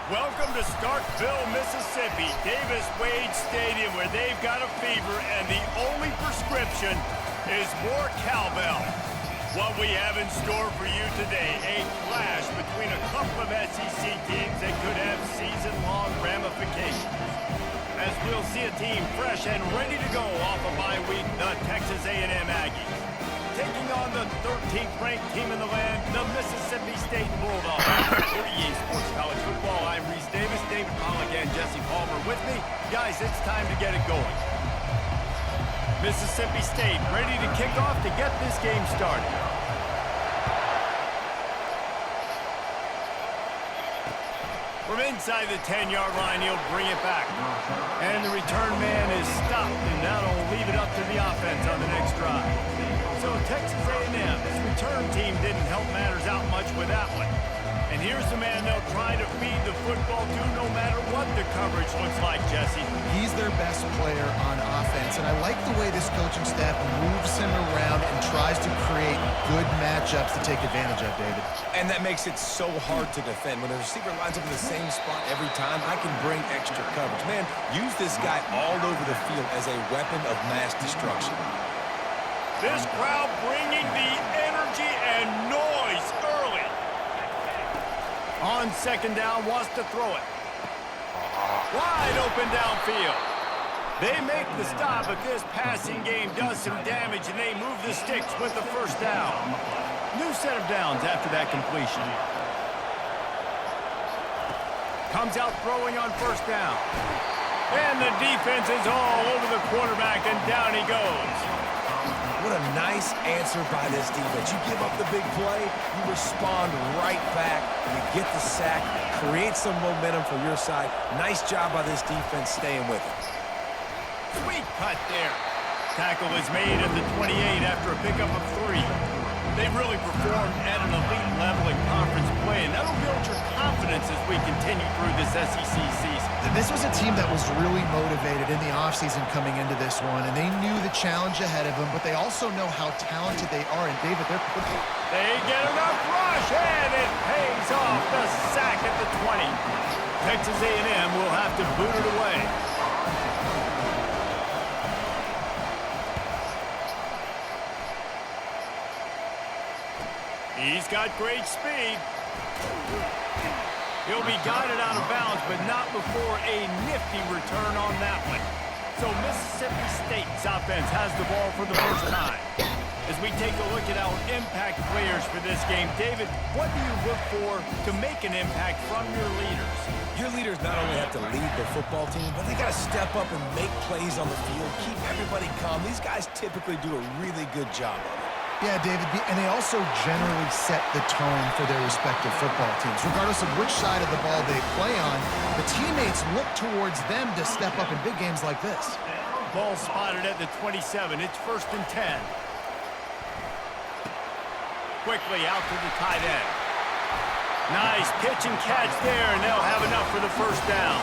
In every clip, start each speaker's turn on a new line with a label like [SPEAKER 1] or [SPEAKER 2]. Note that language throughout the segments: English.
[SPEAKER 1] Welcome to Starkville, Mississippi, Davis Wade Stadium, where they've got a fever, and the only prescription is more cowbell. What we have in store for you today, a clash between a couple of SEC teams that could have season-long ramifications. As we'll see a team fresh and ready to go off a bye week, the Texas A&M Aggies. Taking on the 13th ranked team in the land, the Mississippi State Bulldogs. For EA Sports College Football, I'm Reese Davis, David Pollock, and Jesse Palmer with me. Guys, it's time to get it going. Mississippi State ready to kick off to get this game started. From inside the 10-yard line, he'll bring it back. And the return man is stopped, and that'll leave it up to the offense on the next drive. So Texas A&M's return team didn't help matters out much with that one. And here's the man they'll try to feed the football to no matter what the coverage looks like, Jesse.
[SPEAKER 2] He's their best player on offense, and I like the way this coaching staff moves him around and tries to create good matchups to take advantage of, David.
[SPEAKER 3] And that makes it so hard to defend. When the receiver lines up in the same spot every time, I can bring extra coverage. Man, use this guy all over the field as a weapon of mass destruction.
[SPEAKER 1] This crowd bringing the energy and noise early. On second down, wants to throw it. Wide open downfield. They make the stop, but this passing game does some damage, and they move the sticks with the first down. New set of downs after that completion. Comes out throwing on first down. And the defense is all over the quarterback, and down he goes.
[SPEAKER 3] What a nice answer by this defense. You give up the big play, you respond right back, you get the sack, create some momentum for your side. Nice job by this defense staying with it.
[SPEAKER 1] Sweet cut there. Tackle is made at the 28 after a pickup of 3. They've really performed at an elite level in conference play, and that'll build your confidence as we continue through this SEC season.
[SPEAKER 2] This was a team that was really motivated in the offseason coming into this one, and they knew the challenge ahead of them, but they also know how talented they are. And David,
[SPEAKER 1] they get enough rush, and it pays off. The sack at the 20. Texas A&M will have to boot it away. He's got great speed. He'll be guided out of bounds, but not before a nifty return on that one. So Mississippi State's offense has the ball for the first time. As we take a look at our impact players for this game, David, what do you look for to make an impact from your leaders?
[SPEAKER 3] Your leaders not only have to lead the football team, but they got to step up and make plays on the field, keep everybody calm. These guys typically do a really good job of it.
[SPEAKER 2] Yeah, David, and they also generally set the tone for their respective football teams. Regardless of which side of the ball they play on, the teammates look towards them to step up in big games like this.
[SPEAKER 1] Ball spotted at the 27. It's 1st and 10. Quickly out to the tight end. Nice pitch and catch there, and they'll have enough for the first down.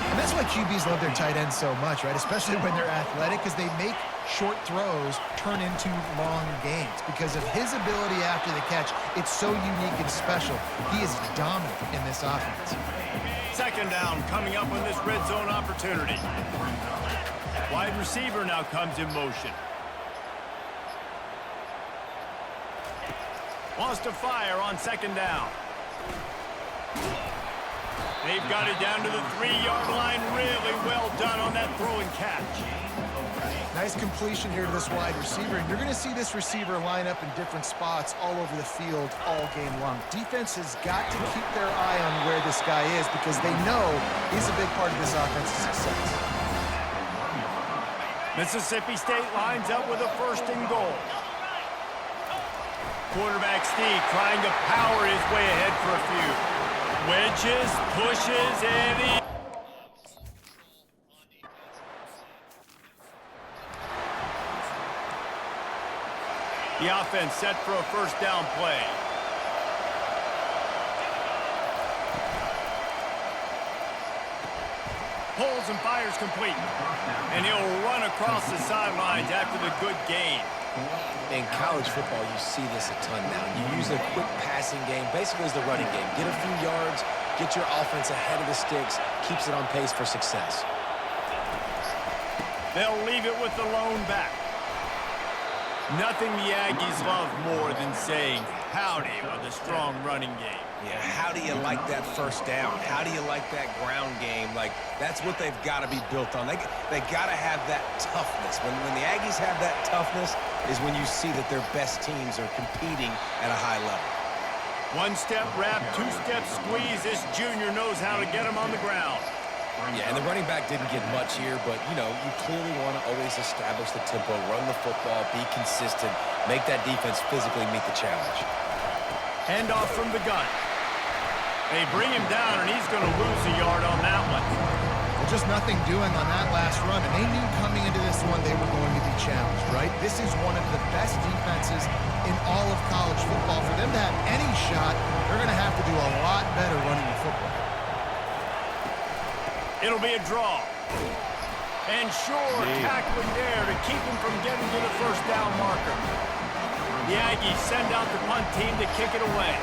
[SPEAKER 2] And that's why QBs love their tight ends so much, right? Especially when they're athletic, because they make short throws turn into long gains. Because of his ability after the catch, it's so unique and special. He is dominant in this offense.
[SPEAKER 1] Second down coming up on this red zone opportunity. Wide receiver now comes in motion. Wants to fire on second down. They've got it down to the 3-yard line. Really well done on that throw and catch.
[SPEAKER 2] Nice completion here to this wide receiver. And you're going to see this receiver line up in different spots all over the field all game long. Defense has got to keep their eye on where this guy is because they know he's a big part of this offense's success.
[SPEAKER 1] Mississippi State lines up with a 1st and goal. Quarterback Steve trying to power his way ahead for a few. Wedges, pushes, and he... The offense set for a first down play. Pulls and fires complete. And he'll run across the sidelines after the good gain.
[SPEAKER 3] In college football, you see this a ton now. You use a quick passing game, basically as the running game. Get a few yards, Get your offense ahead of the sticks, keeps it on pace for success.
[SPEAKER 1] They'll leave it with the lone back. Nothing the Aggies love more than saying howdy with a strong running game.
[SPEAKER 3] Yeah, how do you like that first down? How do you like that ground game? Like, that's what they've got to be built on. They got to have that toughness. When the Aggies have that toughness is when you see that their best teams are competing at a high level.
[SPEAKER 1] One-step wrap, two-step squeeze. This junior knows how to get him on the ground.
[SPEAKER 3] Yeah, and the running back didn't get much here, but, you know, you clearly want to always establish the tempo, run the football, be consistent, make that defense physically meet the challenge.
[SPEAKER 1] Handoff from the gun. They bring him down, and he's going to lose a yard on that one.
[SPEAKER 2] Well, just nothing doing on that last run, and they knew coming into this one they were going to be challenged, right? This is one of the best defenses in all of college football. For them to have any shot, they're going to have to do a lot better running the football.
[SPEAKER 1] It'll be a draw. And sure, tackling there to keep him from getting to the first down marker. The Aggies send out the punt team to kick it away.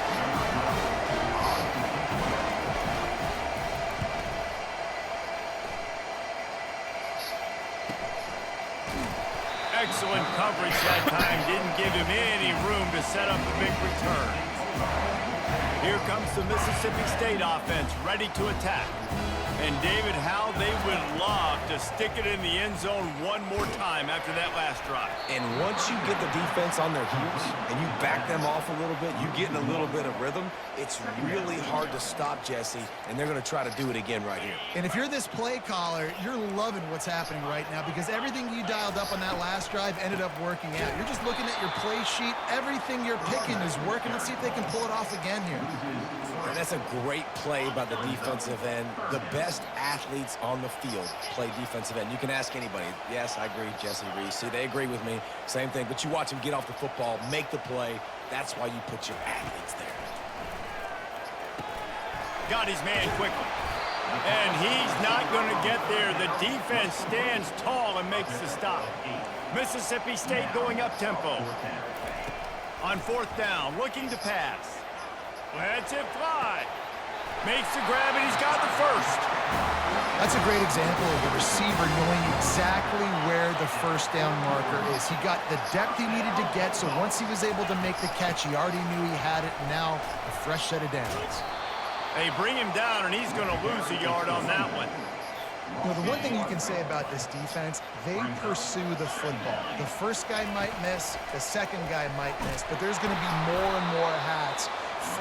[SPEAKER 1] Excellent coverage that time. Didn't give him any room to set up the big return. Here comes the Mississippi State offense ready to attack. And David, how they would love to stick it in the end zone one more time after that last drive.
[SPEAKER 3] And once you get the defense on their heels and you back them off a little bit, you get in a little bit of rhythm, it's really hard to stop Jesse, and they're going to try to do it again right here.
[SPEAKER 2] And if you're this play caller, you're loving what's happening right now because everything you dialed up on that last drive ended up working out. You're just looking at your play sheet. Everything you're picking is working. Let's see if they can pull it off again here.
[SPEAKER 3] And that's a great play by the defensive end. The best athletes on the field play defensive end. You can ask anybody. Yes, I agree, Jesse Reese. See, they agree with me. Same thing. But you watch them get off the football, make the play. That's why you put your athletes there.
[SPEAKER 1] Got his man quickly. And he's not going to get there. The defense stands tall and makes the stop. Mississippi State going up tempo. On fourth down, looking to pass. Lets it fly. Makes the grab, and he's got the first.
[SPEAKER 2] That's a great example of the receiver knowing exactly where the first down marker is. He got the depth he needed to get, so once he was able to make the catch, he already knew he had it, and now a fresh set of downs.
[SPEAKER 1] They bring him down, and he's going to lose a yard on that one.
[SPEAKER 2] You know, the one thing you can say about this defense, they pursue the football. The first guy might miss, the second guy might miss, but there's going to be more and more hats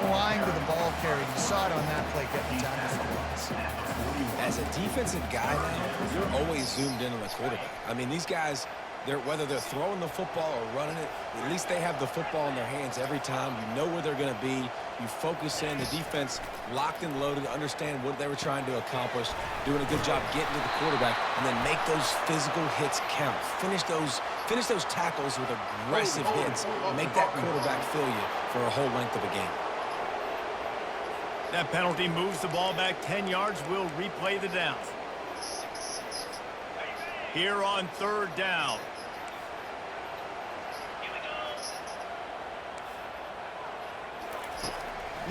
[SPEAKER 2] flying to the ball carrier. You saw it on that play getting the tackle for loss.
[SPEAKER 3] As a defensive guy now, you're always zoomed in on the quarterback. I mean, these guys, whether they're throwing the football or running it, at least they have the football in their hands every time. You know where they're going to be. You focus in. The defense locked and loaded, understand what they were trying to accomplish, doing a good job getting to the quarterback, and then make those physical hits count. Finish those tackles with aggressive hits. Make that quarterback feel you for a whole length of a game.
[SPEAKER 1] That penalty moves the ball back 10 yards. We'll replay the down. Here on third down.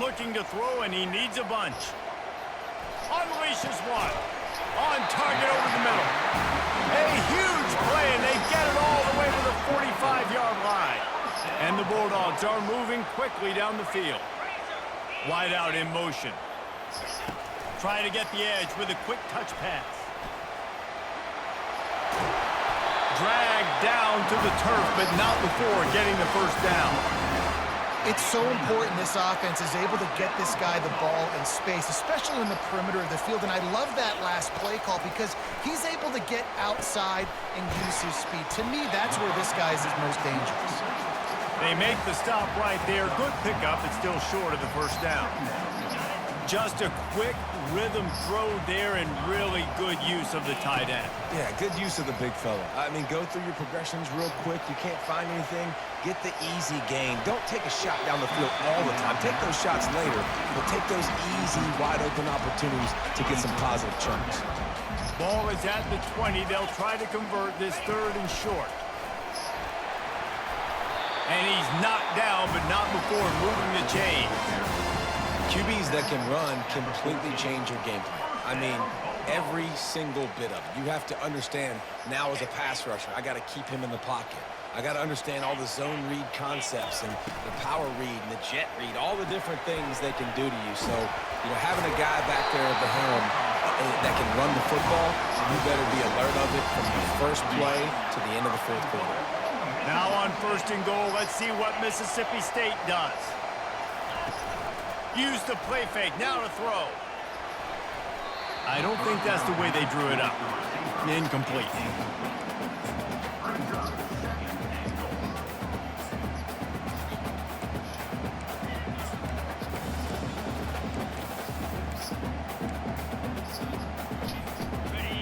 [SPEAKER 1] Looking to throw, and he needs a bunch. Unleashes one. On target over the middle. A huge play, and they get it all the way to the 45-yard line. And the Bulldogs are moving quickly down the field. Wide out in motion. Trying to get the edge with a quick touch pass. Dragged down to the turf, but not before getting the first down.
[SPEAKER 2] It's so important this offense is able to get this guy the ball in space, especially in the perimeter of the field. And I love that last play call because he's able to get outside and use his speed. To me, that's where this guy is his most dangerous.
[SPEAKER 1] They make the stop right there. Good pickup. It's still short of the first down. Just a quick rhythm throw there and really good use of the tight end.
[SPEAKER 3] Yeah, good use of the big fella. I mean, go through your progressions real quick. You can't find anything. Get the easy gain. Don't take a shot down the field all the time. Take those shots later, but take those easy, wide-open opportunities to get some positive chunks.
[SPEAKER 1] Ball is at the 20. They'll try to convert this third and short. And he's knocked down, but not before moving the chain.
[SPEAKER 3] QBs that can run completely change your game plan. I mean, every single bit of it. You have to understand now as a pass rusher, I got to keep him in the pocket. I got to understand all the zone read concepts and the power read and the jet read, all the different things they can do to you. So, you know, having a guy back there at the helm that can run the football, you better be alert of it from the first play to the end of the fourth quarter.
[SPEAKER 1] Now on 1st and goal, let's see what Mississippi State does. Use the play fake, now to throw. I don't think that's the way they drew it up. Incomplete.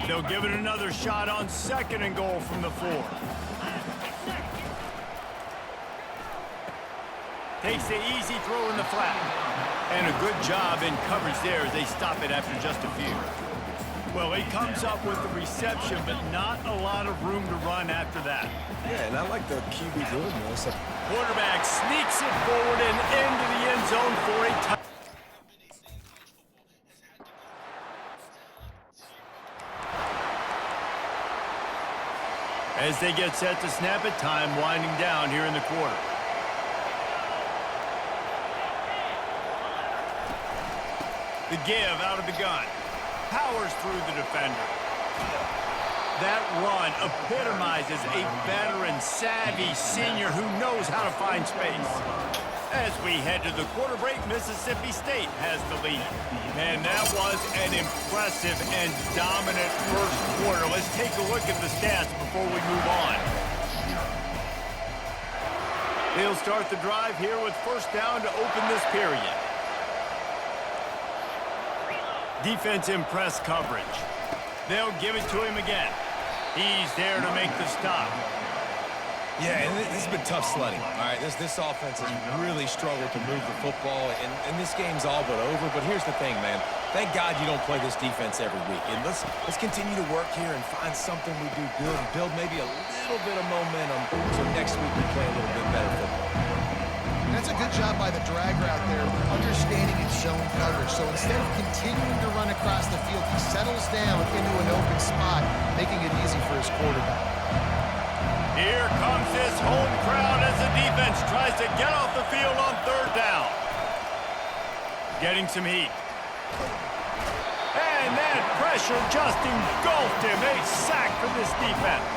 [SPEAKER 1] They'll give it another shot on 2nd and goal from the 4. Takes the easy throw in the flat. And a good job in coverage there as they stop it after just a few. Well, he comes up with the reception, but not a lot of room to run after that.
[SPEAKER 3] Yeah, and I like the QB doing this.
[SPEAKER 1] Quarterback sneaks it forward and into the end zone for a touchdown. As they get set to snap it, time winding down here in the quarter. The give out of the gun. Powers through the defender. That run epitomizes a veteran, savvy senior who knows how to find space. As we head to the quarter break, Mississippi State has the lead. And that was an impressive and dominant first quarter. Let's take a look at the stats before we move on. They'll start the drive here with 1st down to open this period. Defense in press coverage. They'll give it to him again. He's there to make the stop.
[SPEAKER 3] Yeah, and this has been tough sledding. All right, this offense has really struggled to move the football, and this game's all but over. But here's the thing, man. Thank God you don't play this defense every week. And let's continue to work here and find something we do good and build maybe a little bit of momentum so next week we play a little bit better football.
[SPEAKER 2] That's a good job by the drag route there, understanding its zone coverage. So instead of continuing to run across the field, he settles down into an open spot, making it easy for his quarterback.
[SPEAKER 1] Here comes this home crowd as the defense tries to get off the field on 3rd down. Getting some heat. And that pressure just engulfed him. A sack for this defense.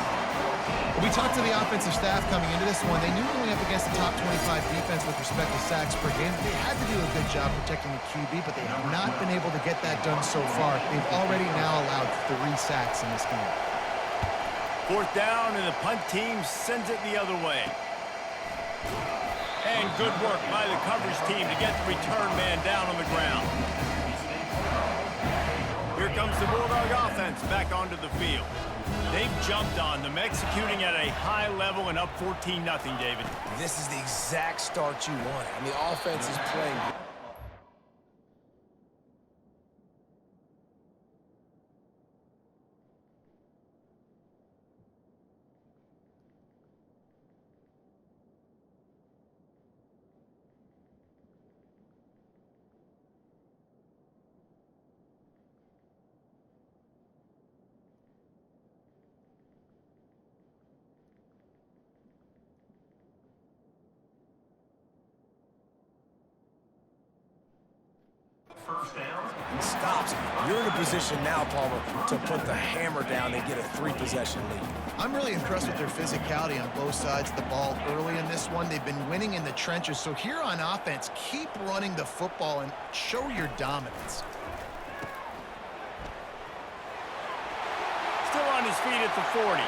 [SPEAKER 2] We talked to the offensive staff coming into this one. They knew going up against the top 25 defense with respect to sacks per game. They had to do a good job protecting the QB, but they have not been able to get that done so far. They've already now allowed 3 sacks in this game.
[SPEAKER 1] 4th down, and the punt team sends it the other way. And good work by the coverage team to get the return man down on the ground. Here comes the Bulldog offense back onto the field. They've jumped on them, executing at a high level and up 14-0, David.
[SPEAKER 3] This is the exact start you want. I mean, the offense is playing. Stops. You're in a position now, Palmer, to put the hammer down and get a 3-possession lead.
[SPEAKER 2] I'm really impressed with their physicality on both sides of the ball early in this one. They've been winning in the trenches. So here on offense, keep running the football and show your dominance.
[SPEAKER 1] Still on his feet at the 40.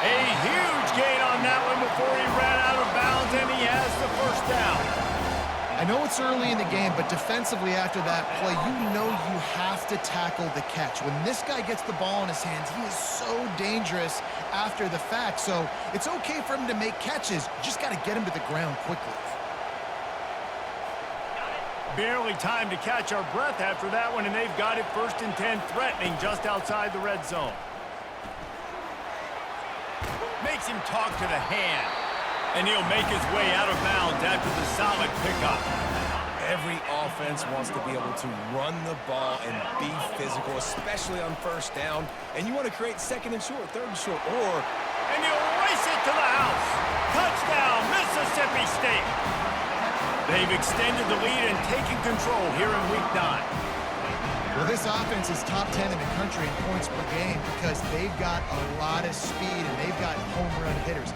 [SPEAKER 1] A huge gain on that one before he ran out of bounds, and he has the 1st down.
[SPEAKER 2] I know it's early in the game, but defensively after that play, you know you have to tackle the catch. When this guy gets the ball in his hands, he is so dangerous after the fact. So it's okay for him to make catches. You just got to get him to the ground quickly.
[SPEAKER 1] Barely time to catch our breath after that one, and they've got it 1st and 10, threatening just outside the red zone. Makes him talk to the hand. And he'll make his way out of bounds after the solid pickup.
[SPEAKER 3] Every offense wants to be able to run the ball and be physical, especially on first down. And you want to create second and short, third and short, or...
[SPEAKER 1] And he'll race it to the house. Touchdown, Mississippi State. They've extended the lead and taken control here in Week 9.
[SPEAKER 2] Well, this offense is top 10 in the country in points per game because they've got a lot of speed and they've got home run hitters.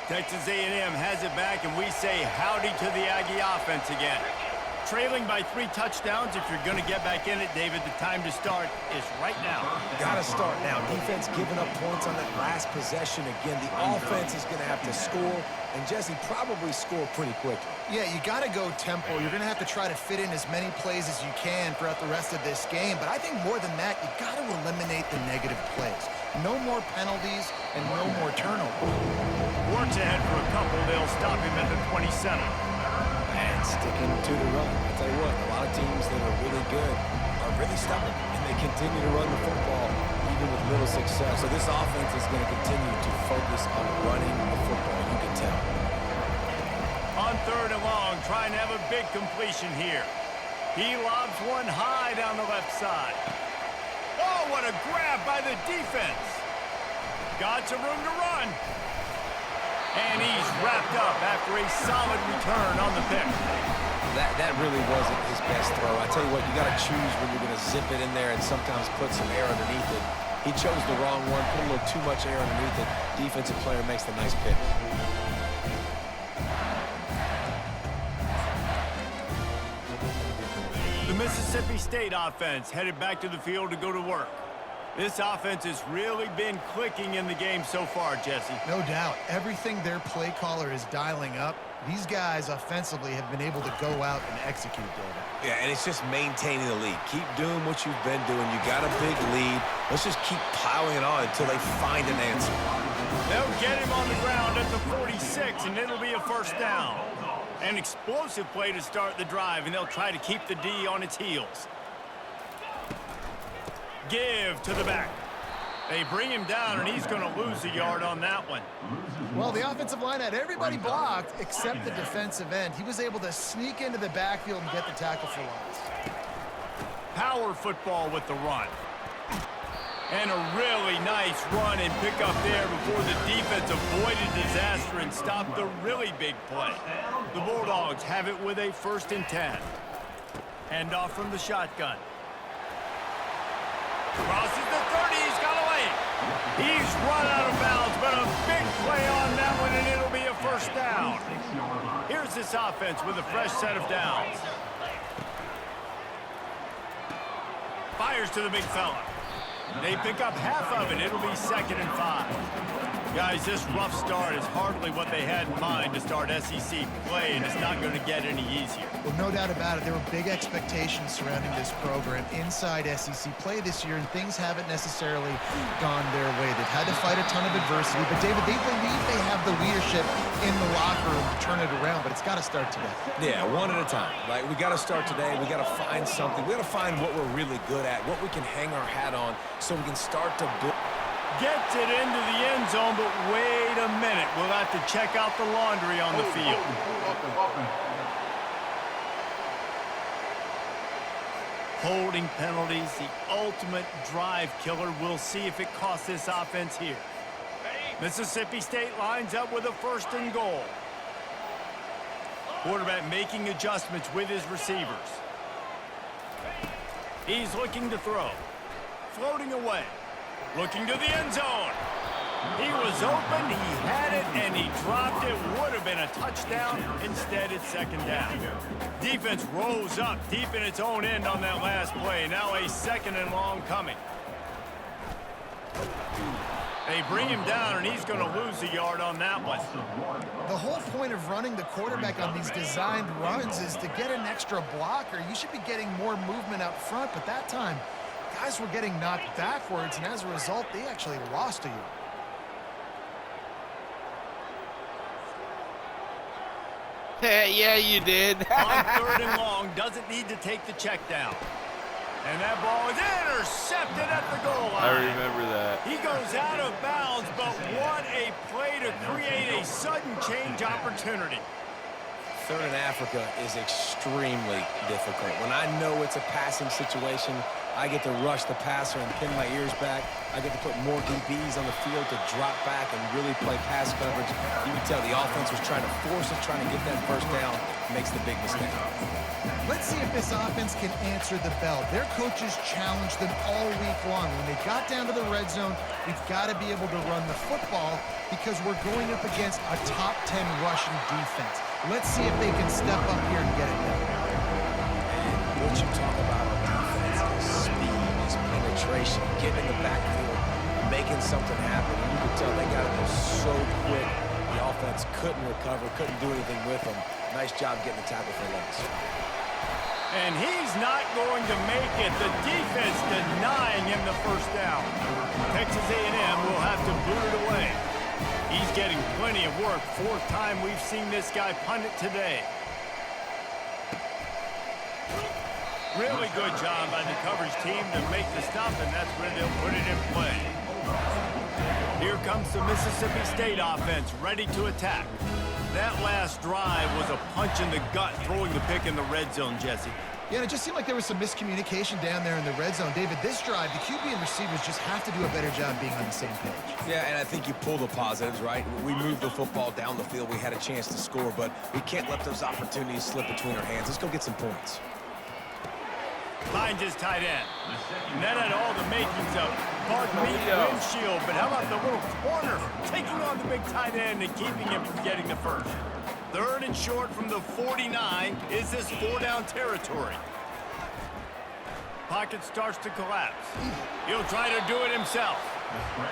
[SPEAKER 1] Texas A&M has it back, and we say howdy to the Aggie offense again. Trailing by 3 touchdowns. If you're going to get back in it, David, the time to start is right now.
[SPEAKER 3] Got to start now. Defense giving up points on that last possession. Again, the offense is going to have to score, and Jesse probably score pretty quickly.
[SPEAKER 2] Yeah, you got to go tempo. You're going to have to try to fit in as many plays as you can throughout the rest of this game. But I think more than that, you got to eliminate the negative plays. No more penalties and no more turnovers.
[SPEAKER 1] Works ahead for a couple. They'll stop him at the 27.
[SPEAKER 3] And sticking to the run. I'll tell you what, a lot of teams that are really good are really stubborn, and they continue to run the football even with little success. So this offense is going to continue to focus on running the football, you can tell.
[SPEAKER 1] On 3rd and long, trying to have a big completion here. He lobs one high down the left side. Oh, what a grab by the defense. Got some room to run. And he's wrapped up after a solid return on the pick.
[SPEAKER 3] That really wasn't his best throw. I tell you what, you got to choose when you're going to zip it in there and sometimes put some air underneath it. He chose the wrong one, put a little too much air underneath it. Defensive player makes the nice pick.
[SPEAKER 1] The Mississippi State offense headed back to the field to go to work. This offense has really been clicking in the game so far, Jesse.
[SPEAKER 2] No doubt. Everything their play caller is dialing up, these guys offensively have been able to go out and execute, David.
[SPEAKER 3] Yeah, and it's just maintaining the lead. Keep doing what you've been doing. You got a big lead. Let's just keep piling it on until they find an answer.
[SPEAKER 1] They'll get him on the ground at the 46, and it'll be a first down. An explosive play to start the drive, and they'll try to keep the D on its heels. Give to the back. They bring him down, and he's going to lose a yard on that one.
[SPEAKER 2] Well, the offensive line had everybody blocked except the defensive end. He was able to sneak into the backfield and get the tackle for loss.
[SPEAKER 1] Power football with the run. And a really nice run and pick up there before the defense avoided disaster and stopped the really big play. The Bulldogs have it with a 1st and 10. Hand off from the shotgun. Crosses the 30, he's got away. He's run out of bounds, but a big play on that one, and it'll be a first down. Here's this offense with a fresh set of downs. Fires to the big fella. They pick up half of it. It'll be 2nd and 5. Guys, this rough start is hardly what they had in mind to start SEC play, and it's not going to get any easier.
[SPEAKER 2] Well, no doubt about it. There were big expectations surrounding this program inside SEC play this year, and things haven't necessarily gone their way. They've had to fight a ton of adversity, but, David, they believe they have the leadership in the locker room to turn it around, but it's got to start today.
[SPEAKER 3] Yeah, one at a time. Like, we got to start today. We got to find something. We got to find what we're really good at, what we can hang our hat on so we can start to build.
[SPEAKER 1] Gets it into the end zone, but wait a minute. We'll have to check out the laundry on the field. Holding penalties, the ultimate drive killer. We'll see if it costs this offense here. Mississippi State lines up with a 1st and goal. Quarterback making adjustments with his receivers. He's looking to throw. Floating away. Looking to the end zone. He was open, he had it, and he dropped it. Would have been a touchdown. Instead, it's 2nd down. Defense rose up deep in its own end on that last play. Now a 2nd and long coming. They bring him down, and he's going to lose a yard on that one.
[SPEAKER 2] The whole point of running the quarterback on these designed runs is to get an extra blocker. You should be getting more movement up front, but that time, guys were getting knocked backwards, and as a result, they actually lost a yard.
[SPEAKER 4] Yeah, you did.
[SPEAKER 1] On 3rd and long, doesn't need to take the check down. And that ball is intercepted at the goal line.
[SPEAKER 4] I remember that.
[SPEAKER 1] He goes out of bounds, but what a play to create a sudden change opportunity.
[SPEAKER 3] 3rd and Africa is extremely difficult. When I know it's a passing situation, I get to rush the passer and pin my ears back. I get to put more DBs on the field to drop back and really play pass coverage. You can tell the offense was trying to force it, trying to get that first down, makes the big mistake.
[SPEAKER 2] Let's see if this offense can answer the bell. Their coaches challenged them all week long. When they got down to the red zone, we've got to be able to run the football because we're going up against a top 10 rushing defense. Let's see if they can step up here and get it done.
[SPEAKER 3] And what you talk about on defense is speed, is penetration, getting in the backfield, making something happen. And you can tell they got it there so quick. The offense couldn't recover, couldn't do anything with them. Nice job getting the tackle for loss.
[SPEAKER 1] And he's not going to make it. The defense denying him the first down. Texas A&M will have to boot it away. He's getting plenty of work. 4th time we've seen this guy punt it today. Really good job by the coverage team to make the stop, and that's where they'll put it in play. Here comes the Mississippi State offense, ready to attack. That last drive was a punch in the gut, throwing the pick in the red zone, Jesse.
[SPEAKER 2] Yeah, and it just seemed like there was some miscommunication down there in the red zone. David, this drive, the QB and receivers just have to do a better job being on the same page.
[SPEAKER 3] Yeah, and I think you pull the positives, right? We moved the football down the field. We had a chance to score, but we can't let those opportunities slip between our hands. Let's go get some points.
[SPEAKER 1] Finds his tight end. And that had all the makings of Bart Meat windshield, but how about the little corner taking on the big tight end and keeping him from getting the first? 3rd and short from the 49. Is this 4-down territory? Pocket starts to collapse. He'll try to do it himself.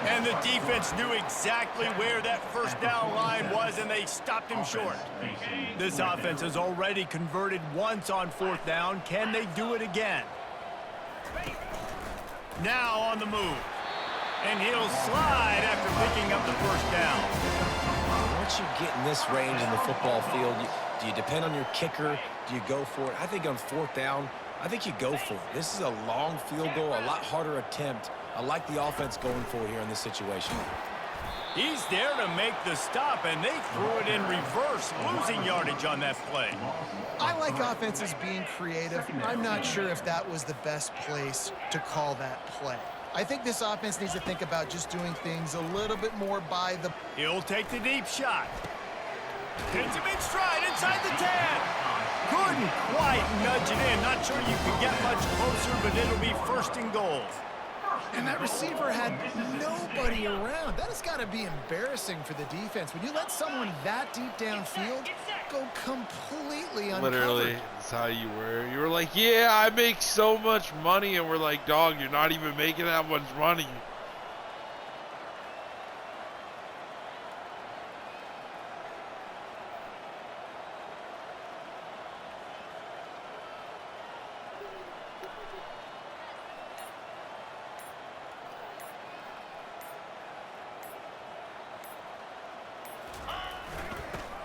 [SPEAKER 1] And the defense knew exactly where that first down line was, and they stopped him short. This offense has already converted once on 4th down. Can they do it again? Now on the move. And he'll slide after picking up the first down.
[SPEAKER 3] Once you get in this range in the football field, do you depend on your kicker? Do you go for it? I think on 4th down, I think you go for it. This is a long field goal, a lot harder attempt. I like the offense going for it here in this situation.
[SPEAKER 1] He's there to make the stop, and they threw it in reverse, losing yardage on that play.
[SPEAKER 2] I like offenses being creative. I'm not sure if that was the best place to call that play. I think this offense needs to think about just doing things a little bit more by the...
[SPEAKER 1] He'll take the deep shot. Hits him in stride inside the 10. Couldn't quite nudge it in. Not sure you could get much closer, but it'll be 1st and goal.
[SPEAKER 2] And that receiver had nobody around. That has got to be embarrassing for the defense. When you let someone that deep downfield go completely uncovered.
[SPEAKER 4] Literally, that's how you were. You were like, yeah, I make so much money. And we're like, dog, you're not even making that much money.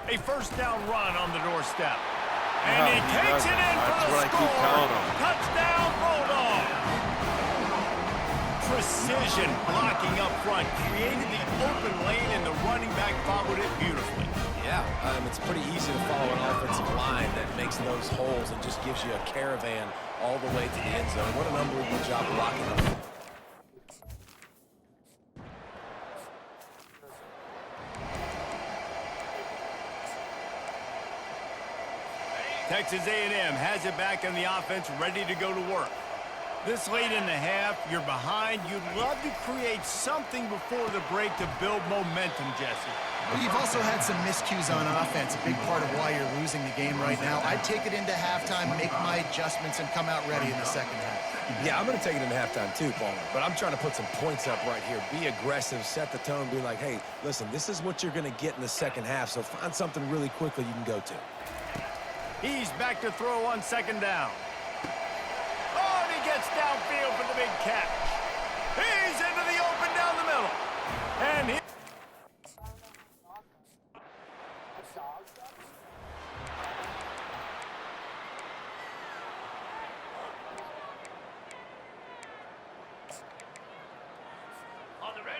[SPEAKER 1] A 1st down run on the doorstep. And he takes it in for the
[SPEAKER 4] what I keep telling
[SPEAKER 1] score.
[SPEAKER 4] him.
[SPEAKER 1] Touchdown, Bulldog. Precision blocking up front. Created the open lane, and the running back followed it beautifully.
[SPEAKER 3] Yeah, it's pretty easy to follow an offensive line that makes those holes and just gives you a caravan all the way to the end zone. What an unbelievable job blocking them.
[SPEAKER 1] Texas A&M has it back in the offense, ready to go to work. This late in the half, you're behind. You'd love to create something before the break to build momentum, Jesse.
[SPEAKER 2] Well, you've also had some miscues on offense, a big part of why you're losing the game right now. I'd take it into halftime, make my adjustments, and come out ready in the second half.
[SPEAKER 3] Yeah, I'm going to take it into halftime too, Paul. But I'm trying to put some points up right here. Be aggressive, set the tone, be like, hey, listen, this is what you're going to get in the second half, so find something really quickly you can go to.
[SPEAKER 1] He's back to throw on 2nd down. Oh, and he gets downfield for the big catch. He's into the open down the middle. And he...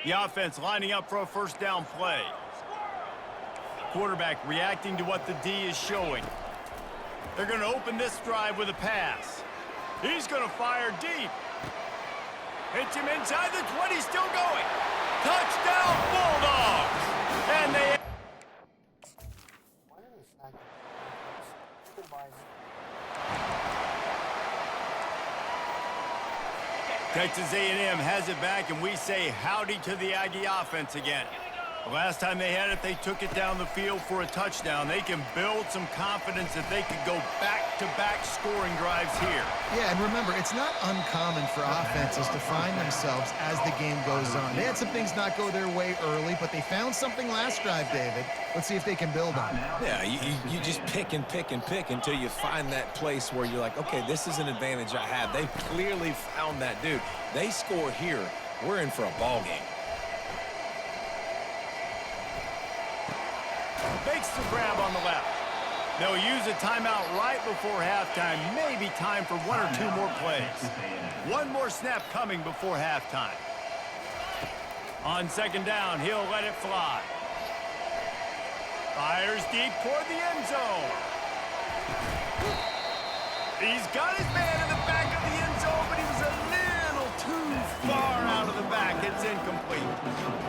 [SPEAKER 1] The offense lining up for a first down play. Quarterback reacting to what the D is showing. They're going to open this drive with a pass. He's going to fire deep. Hits him inside the 20, still going. Touchdown, Bulldogs! And they... Texas A&M has it back, and we say howdy to the Aggie offense again. The last time they had it, they took it down the field for a touchdown. They can build some confidence that they could go back-to-back scoring drives here.
[SPEAKER 2] Yeah, and remember, it's not uncommon for offenses to find themselves as the game goes on. They had some things not go their way early, but they found something last drive, David. Let's see if they can build on it.
[SPEAKER 3] Yeah, you just pick and pick and pick until you find that place where you're like, okay, this is an advantage I have. They've clearly found that, dude. They score here, we're in for a ball game.
[SPEAKER 1] Makes the grab on the left. They'll use a timeout right before halftime. Maybe time for one or two more plays. One more snap coming before halftime. On second down, he'll let it fly. Fires deep toward the end zone. He's got his man in the back of the end zone, but he was a little too far out of the back. It's incomplete.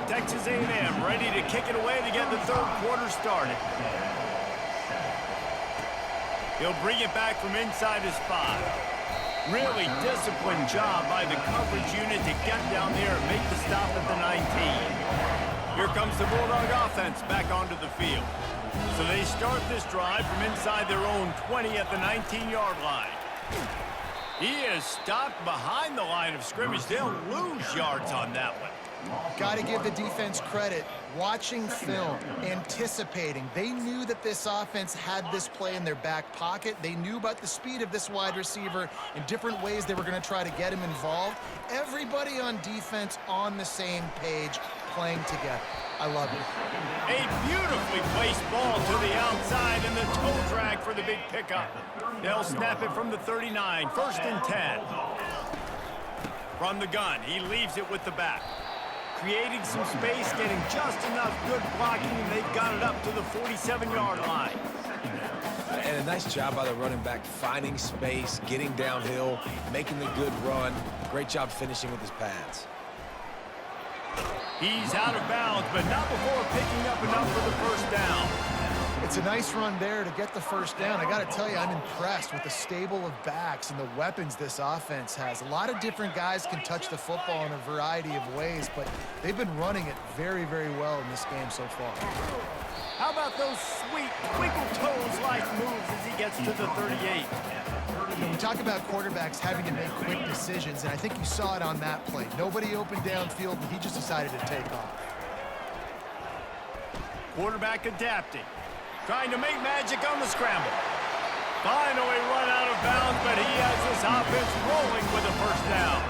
[SPEAKER 1] Texas A&M ready to kick it away to get the third quarter started. He'll bring it back from inside his 5. Really disciplined job by the coverage unit to get down there and make the stop at the 19. Here comes the Bulldog offense back onto the field. So they start this drive from inside their own 20 at the 19-yard line. He is stopped behind the line of scrimmage. They'll lose yards on that one.
[SPEAKER 2] Got to give the defense credit. Watching film, anticipating. They knew that this offense had this play in their back pocket. They knew about the speed of this wide receiver and different ways they were going to try to get him involved. Everybody on defense on the same page, playing together. I love it.
[SPEAKER 1] A beautifully placed ball to the outside and the toe drag for the big pickup. They'll snap it from the 39, 1st and 10. From the gun, he leaves it with the back. Creating some space, getting just enough good blocking, and they've got it up to the 47-yard line.
[SPEAKER 3] And a nice job by the running back, finding space, getting downhill, making the good run. Great job finishing with his pads.
[SPEAKER 1] He's out of bounds, but not before picking up enough for the first down.
[SPEAKER 2] It's a nice run there to get the first down. I got to tell you, I'm impressed with the stable of backs and the weapons this offense has. A lot of different guys can touch the football in a variety of ways, but they've been running it very, very well in this game so far.
[SPEAKER 1] How about those sweet twinkle toes-like moves as he gets to the 38?
[SPEAKER 2] We talk about quarterbacks having to make quick decisions, and I think you saw it on that play. Nobody opened downfield, and he just decided to take off.
[SPEAKER 1] Quarterback adapting. Trying to make magic on the scramble. Finally run out of bounds, but he has this offense rolling with a first down.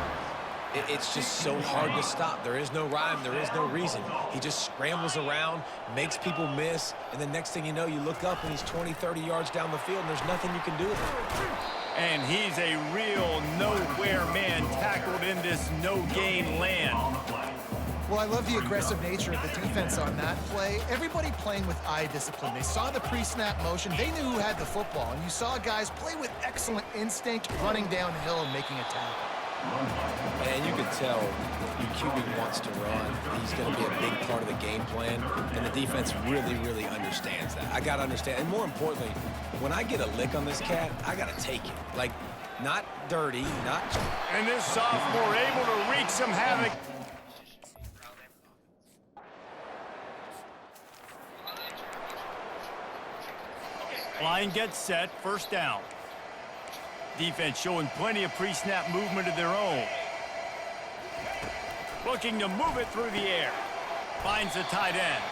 [SPEAKER 3] It's just so hard to stop. There is no rhyme. There is no reason. He just scrambles around, makes people miss, and the next thing you know, you look up and he's 20, 30 yards down the field, and there's nothing you can do with him.
[SPEAKER 1] And he's a real nowhere man tackled in this no-gain land.
[SPEAKER 2] Well, I love the aggressive nature of the defense on that play. Everybody playing with eye discipline. They saw the pre-snap motion. They knew who had the football. And you saw guys play with excellent instinct, running downhill and making a tackle.
[SPEAKER 3] And you could tell your QB wants to run. He's going to be a big part of the game plan. And the defense really, really understands that. I got to understand. And more importantly, when I get a lick on this cat, I got to take it. Like, not dirty, not...
[SPEAKER 1] And this sophomore able to wreak some havoc. Line gets set, first down. Defense showing plenty of pre-snap movement of their own. Looking to move it through the air. Finds the tight end.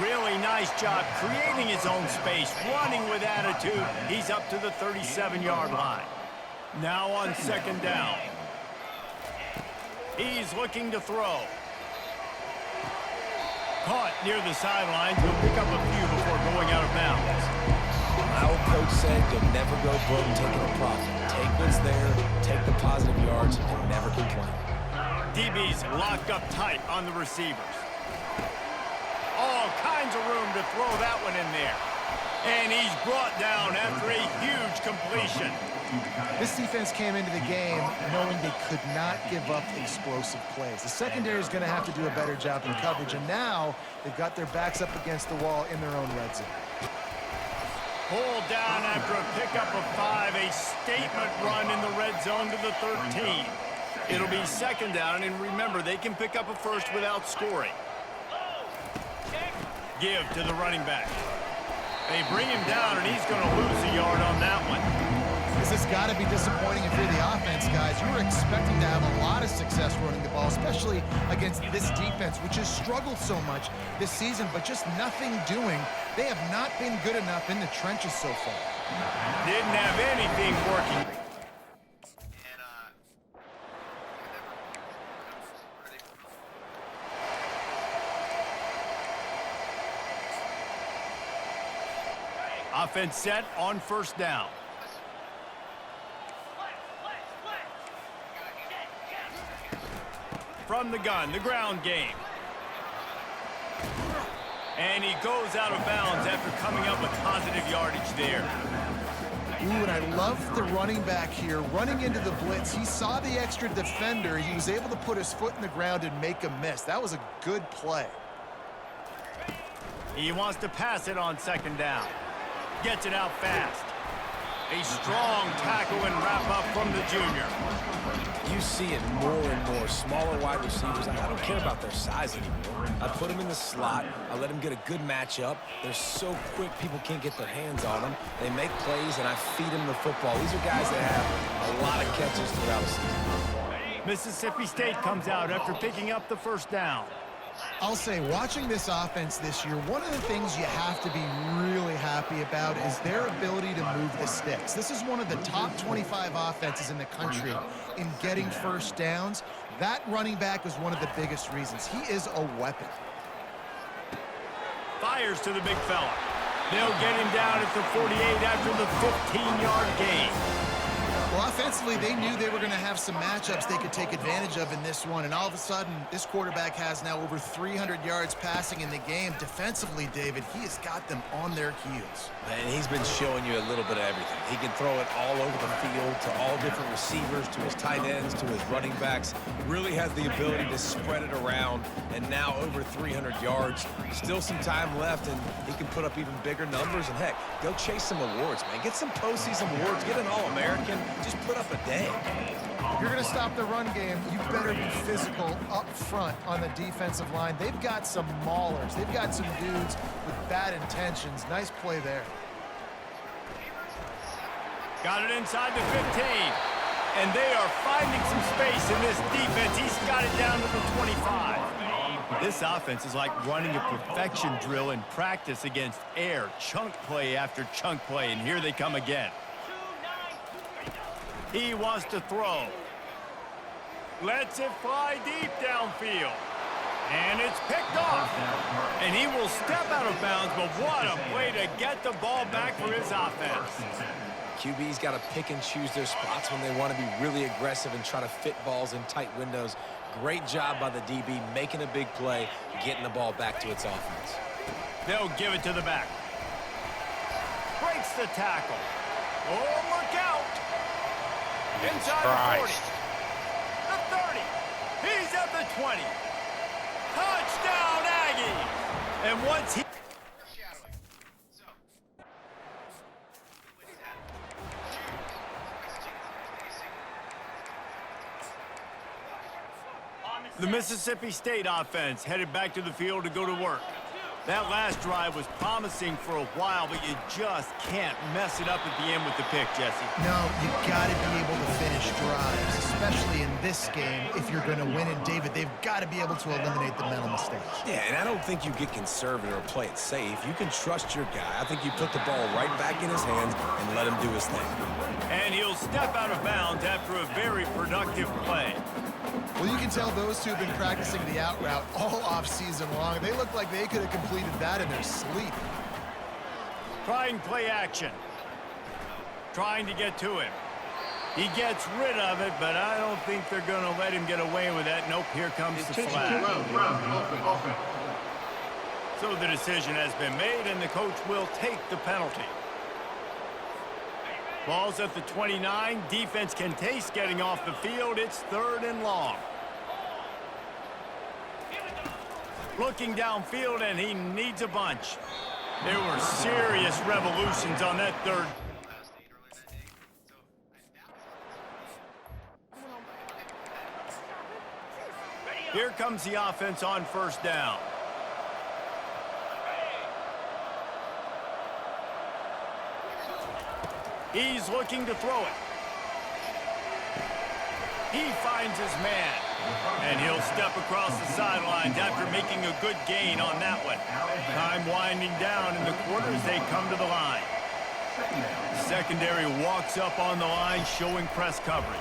[SPEAKER 1] Really nice job creating his own space, running with attitude. He's up to the 37-yard line. Now on second down. He's looking to throw. Caught near the sidelines. He'll pick up a few before going out of bounds.
[SPEAKER 3] I will coach said, you'll never go broke taking a profit. Take what's there, take the positive yards, and never complain.
[SPEAKER 1] DB's locked up tight on the receivers. All kinds of room to throw that one in there. And he's brought down after a huge completion.
[SPEAKER 2] This defense came into the game knowing they could not give up explosive plays. The secondary is going to have to do a better job in coverage, and now they've got their backs up against the wall in their own red zone.
[SPEAKER 1] Pulled down after a pickup of 5, a statement run in the red zone to the 13. It'll be second down, and remember, they can pick up a first without scoring. Give to the running back. They bring him down, and he's going to lose a yard on that one.
[SPEAKER 2] This has got to be disappointing if you're the offense, guys. You were expecting to have a lot of success running the ball, especially against this defense, which has struggled so much this season, but just nothing doing. They have not been good enough in the trenches so far.
[SPEAKER 1] Didn't have anything working. Offense set on first down. From the gun, the ground game. And he goes out of bounds after coming up with positive yardage there.
[SPEAKER 2] Ooh, and I love the running back here running into the blitz. He saw the extra defender. He was able to put his foot in the ground and make a miss. That was a good play.
[SPEAKER 1] He wants to pass it on second down. Gets it out fast. A strong tackle and wrap up from the junior.
[SPEAKER 3] You see it more and more. Smaller wide receivers, I don't care about their size anymore. I put them in the slot. I let them get a good matchup. They're so quick, people can't get their hands on them. They make plays, and I feed them the football. These are guys that have a lot of catches throughout the season.
[SPEAKER 1] Mississippi State comes out after picking up the first down.
[SPEAKER 2] I'll say, watching this offense this year, one of the things you have to be really happy about is their ability to move the sticks. This is one of the top 25 offenses in the country in getting first downs. That running back is one of the biggest reasons. He is a weapon.
[SPEAKER 1] Fires to the big fella. They'll get him down at the 48 after the 15-yard gain.
[SPEAKER 2] Well, offensively, they knew they were going to have some matchups they could take advantage of in this one, and all of a sudden, this quarterback has now over 300 yards passing in the game. Defensively, David, he has got them on their heels.
[SPEAKER 3] And he's been showing you a little bit of everything. He can throw it all over the field to all different receivers, to his tight ends, to his running backs. Really has the ability to spread it around, and now over 300 yards. Still some time left, and he can put up even bigger numbers. And heck, go chase some awards, man. Get some postseason awards. Get an All-American. Just put up a day.
[SPEAKER 2] If you're going to stop the run game, you better be physical up front on the defensive line. They've got some maulers. They've got some dudes with bad intentions. Nice play there.
[SPEAKER 1] Got it inside the 15. And they are finding some space in this defense. He's got it down to the 25. This offense is like running a perfection drill in practice against air. Chunk play after chunk play, and here they come again. He wants to throw. Lets it fly deep downfield. And it's picked off. And he will step out of bounds, but what a way to get the ball back for his offense.
[SPEAKER 3] QB's got to pick and choose their spots when they want to be really aggressive and try to fit balls in tight windows. Great job by the DB making a big play, getting the ball back to its offense.
[SPEAKER 1] They'll give it to the back. Breaks the tackle. Oh, look out. Inside the 40. The 30. He's at the 20. Touchdown, Aggie. And once he... The Mississippi State offense headed back to the field to go to work. That last drive was promising for a while, but you just can't mess it up at the end with the pick, Jesse.
[SPEAKER 2] No, you got to be able to finish drives, especially in this game if you're going to win. And, David, they've got to be able to eliminate the mental mistakes.
[SPEAKER 3] Yeah, and I don't think you get conservative or play it safe. You can trust your guy. I think you put the ball right back in his hands and let him do his thing.
[SPEAKER 1] And he'll step out of bounds after a very productive play.
[SPEAKER 2] Well, you can tell those two have been practicing the out route all off-season long. They look like they could have completed that in their sleep.
[SPEAKER 1] Trying play action. trying to get to him. He gets rid of it, but I don't think they're going to let him get away with that. Nope, here comes the flag. So the decision has been made, and the coach will take the penalty. Ball's at the 29. Defense can taste getting off the field. It's 3rd and long. Looking downfield, and he needs a bunch. There were serious revolutions on that 3rd. Here comes the offense on 1st down. He's looking to throw it. He finds his man. And he'll step across the sidelines after making a good gain on that one. Time winding down in the quarter as they come to the line. Secondary walks up on the line, showing press coverage.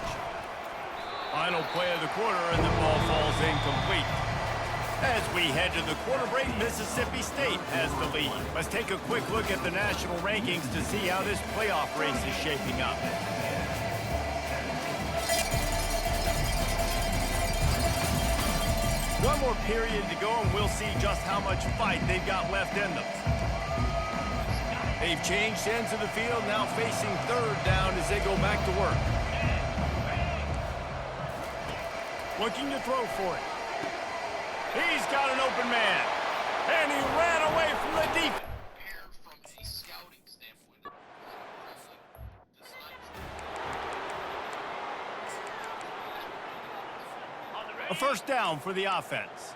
[SPEAKER 1] Final play of the quarter, and the ball falls incomplete. As we head to the quarter break, Mississippi State has the lead. Let's take a quick look at the national rankings to see how this playoff race is shaping up. One more period to go, and we'll see just how much fight they've got left in them. They've changed ends of the field, now facing 3rd down as they go back to work. Looking to throw for it. He's got an open man. And he ran away from the defense. A 1st down for the offense.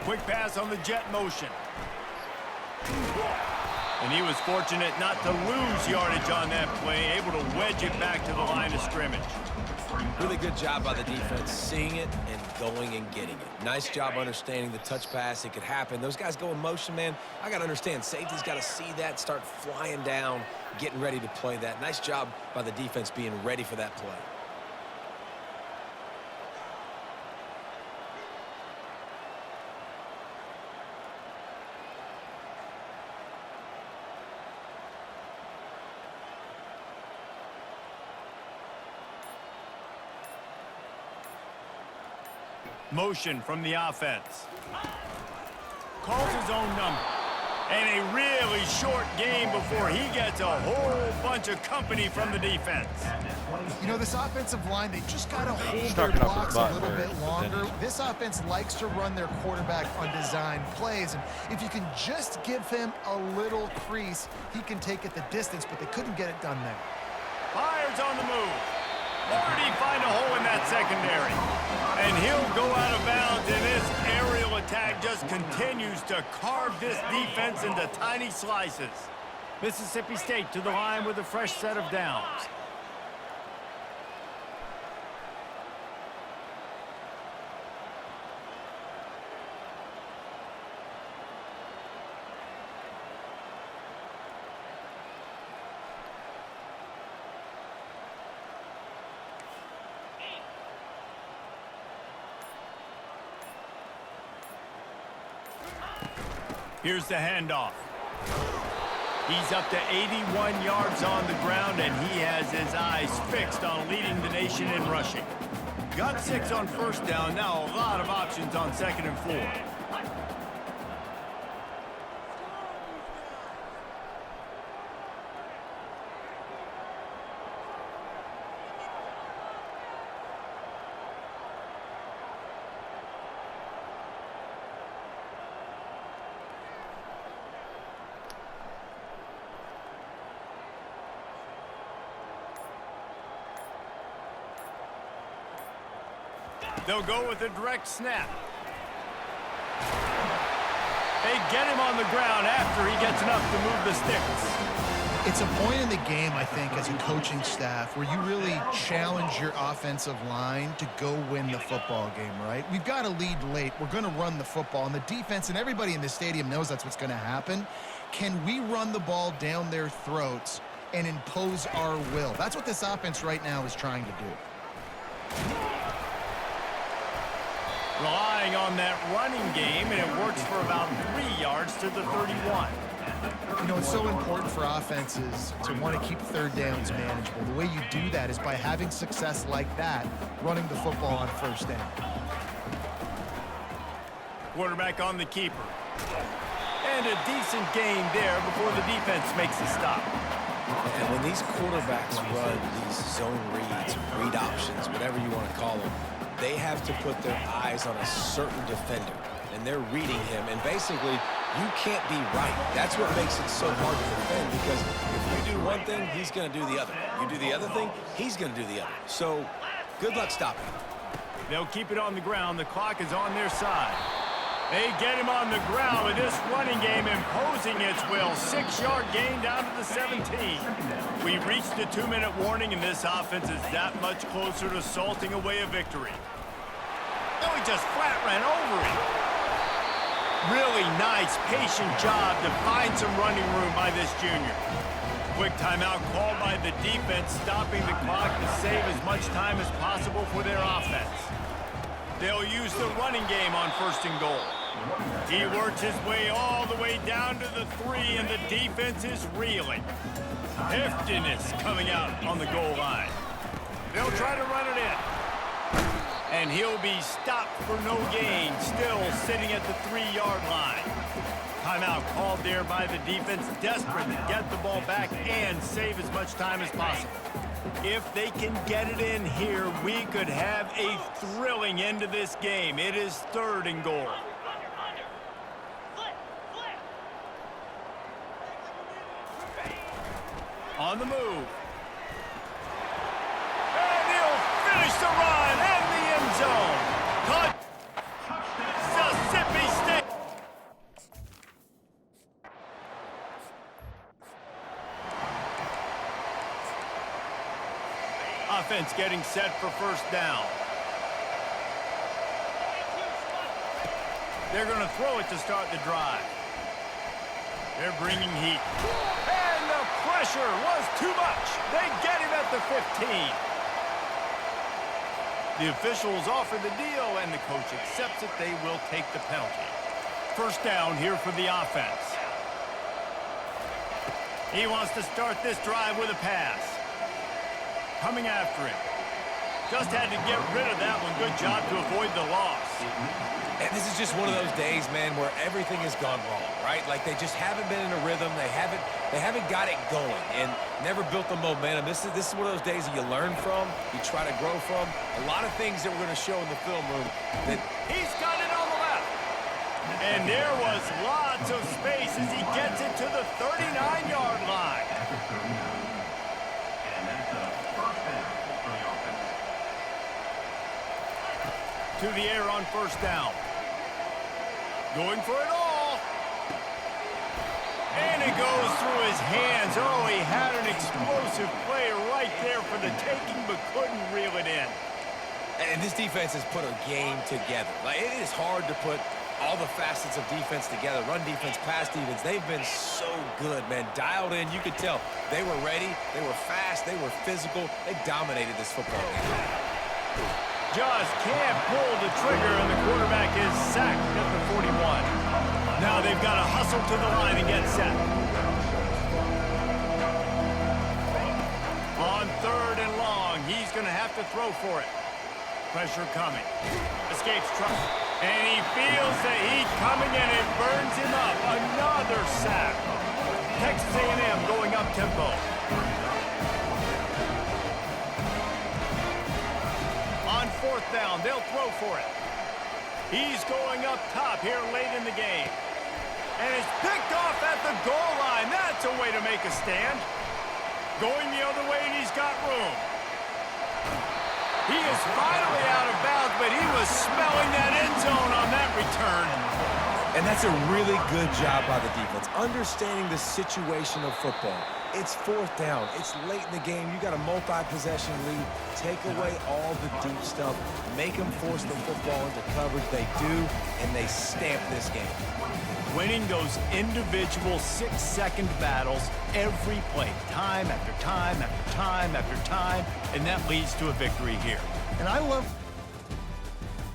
[SPEAKER 1] Quick pass on the jet motion. And he was fortunate not to lose yardage on that play, able to wedge it back to the line of scrimmage.
[SPEAKER 3] Really good job by the defense, seeing it and going and getting it. Nice job understanding the touch pass. It could happen. Those guys go in motion, man. I got to understand, safety's got to see that, start flying down, getting ready to play that. Nice job by the defense being ready for that play.
[SPEAKER 1] Motion from the offense. Calls his own number. And a really short game before he gets a whole bunch of company from the defense.
[SPEAKER 2] You know, this offensive line, they just got to hold their blocks a little bit longer. This offense likes to run their quarterback on design plays. And if you can just give him a little crease, he can take it the distance, but they couldn't get it done there.
[SPEAKER 1] Fires on the move. Already find a hole in that secondary. And he'll go out of bounds, and this aerial attack just continues to carve this defense into tiny slices. Mississippi State to the line with a fresh set of downs. Here's the handoff. He's up to 81 yards on the ground, and he has his eyes fixed on leading the nation in rushing. Got 6 on 1st down, now a lot of options on 2nd and 4. They'll go with a direct snap. They get him on the ground after he gets enough to move the sticks.
[SPEAKER 2] It's a point in the game, I think, as a coaching staff, where you really challenge your offensive line to go win the football game, right? We've got to lead late. We're going to run the football, and the defense and everybody in the stadium knows that's what's going to happen. Can we run the ball down their throats and impose our will? That's what this offense right now is trying to do.
[SPEAKER 1] Relying on that running game, and it works for about 3 yards to the 31.
[SPEAKER 2] You know, it's so important for offenses to want to keep third downs manageable. The way you do that is by having success like that, running the football on first down.
[SPEAKER 1] Quarterback on the keeper. And a decent gain there before the defense makes a stop.
[SPEAKER 3] And when these quarterbacks run these zone reads, read options, whatever you want to call them, they have to put their eyes on a certain defender. And they're reading him. And basically, you can't be right. That's what makes it so hard to defend, because if you do one thing, he's going to do the other. You do the other thing, he's going to do the other. So good luck stopping him.
[SPEAKER 1] They'll keep it on the ground. The clock is on their side. They get him on the ground with this running game imposing its will. 6-yard gain down to the 17. We've reached the 2-minute warning, and this offense is that much closer to salting away a victory. Oh, he just flat ran over him. Really nice, patient job to find some running room by this junior. Quick timeout called by the defense, stopping the clock to save as much time as possible for their offense. They'll use the running game on 1st and goal. He works his way all the way down to the 3, and the defense is reeling. Heftiness coming out on the goal line. They'll try to run it in. And he'll be stopped for no gain, still sitting at the 3-yard line. Timeout called there by the defense, desperate to get the ball back and save as much time as possible. If they can get it in here, we could have a thrilling end to this game. It is 3rd and goal. On the move. And he'll finish the run and the end zone. Touch. Mississippi State. Offense getting set for 1st down. They're going to throw it to start the drive. They're bringing heat. And the pressure was too much. They get him at the 15. The officials offer the deal, and the coach accepts it. They will take the penalty. 1st down here for the offense. He wants to start this drive with a pass. Coming after it. Just had to get rid of that one. Good job to avoid the loss.
[SPEAKER 3] And this is just one of those days, man, where everything has gone wrong, right? Like they just haven't been in a rhythm. They haven't got it going and never built the momentum. This is one of those days that you learn from, you try to grow from. A lot of things that we're going to show in the film room. That
[SPEAKER 1] he's got it on the left. And there was lots of space as he gets it to the 39-yard line. To the air on 1st down. Going for it all. And it goes through his hands. Oh, he had an explosive play right there for the taking, but couldn't reel it in.
[SPEAKER 3] And this defense has put a game together. Like, it is hard to put all the facets of defense together. Run defense, pass defense. They've been so good, man. Dialed in. You could tell they were ready. They were fast. They were physical. They dominated this football game.
[SPEAKER 1] Just can't pull the trigger, and the quarterback is sacked at the 41. Now they've got to hustle to the line and get set. On 3rd and long, he's going to have to throw for it. Pressure coming. Escapes trouble. And he feels the heat coming, and it burns him up. Another sack. Texas A&M going up tempo. On 4th down, they'll throw for it. He's going up top here late in the game. And it's picked off at the goal line. That's a way to make a stand. Going the other way, and he's got room. He is finally out of bounds, but he was smelling that end zone on that return.
[SPEAKER 3] And that's a really good job by the defense, understanding the situation of football. It's 4th down. It's late in the game. You got a multi-possession lead. Take away all the deep stuff. Make them force the football into coverage. They do, and they stamp this game.
[SPEAKER 1] Winning those individual 6-second battles every play, time after time after time after time, and that leads to a victory here.
[SPEAKER 2] And I love